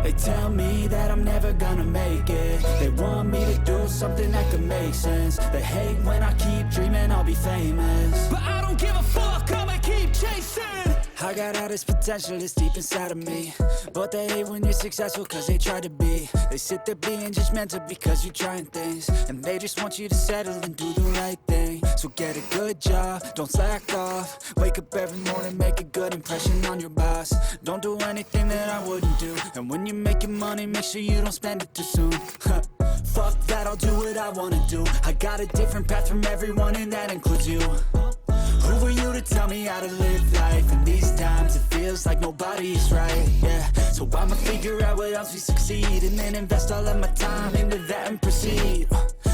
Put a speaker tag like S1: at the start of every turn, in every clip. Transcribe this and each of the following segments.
S1: They tell me that I'm never gonna make it. They want me to do something that could make sense. They hate when I keep dreaming I'll be famous, but I don't give a fuck, I'ma keep chasing. I got all this potential that's deep inside of me, but they hate when you're successful cause they try to be. They sit there being judgmental because you're trying things, and they just want you to settle and do the right thing. So get a good job, don't slack off. Wake up every morning, make a good impression on your boss. Don't do anything that I wouldn't do, and when you're making money, make sure you don't spend it too soon. Fuck that, I'll do what I wanna do. I got a different path from everyone, and that includes you. Who are you to tell me how to live life? In these times it feels like nobody's right, yeah. So I'ma figure out what else we succeed, and then invest all of my time into that and proceed.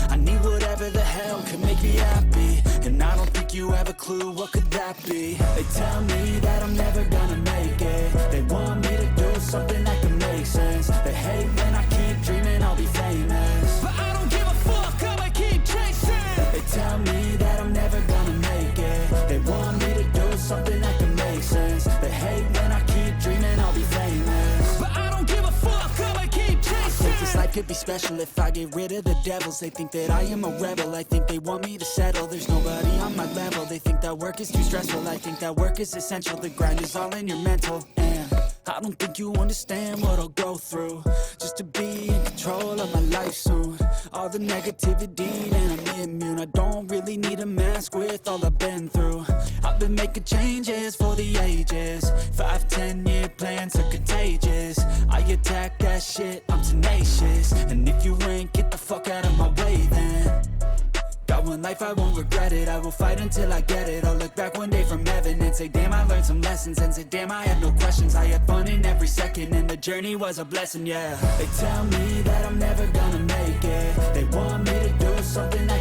S1: I need whatever the hell could make me happy, and I don't think you have a clue what could that be. They tell me that I'm never gonna make it. They want me to do something that can make sense. They hate when I keep dreaming I'll be famous, but I don't give a fuck, I'ma keep chasing. They tell me that I'm never gonna make it. They want me to do something that can make sense. They hate when I keep dreaming I'll be famous, but I don't give a fuck, I'ma keep chasing. I think this life could be special if I get rid of the devils. They think that I am a rebel, I think they want me to settle. There's nobody on my level, they think that work is too stressful. I think that work is essential, the grind is all in your mental. And I don't think you understand what I'll go through just to be in control of my life soon. All the negativity, and I'm immune. I don't really need a mask with all I've been through. I've been making changes for the ages. 5-10 year plans are contagious. I attack that shit, I'm tenacious. And if you ain't, get the fuck out of my way then. Got one life, I won't regret it. I will fight until I get it. I'll look back one day from heaven and say, damn, I learned some lessons. And say, damn, I had no questions. I had fun in every second, and the journey was a blessing, yeah. They tell me that I'm never gonna make it. They want me to do something that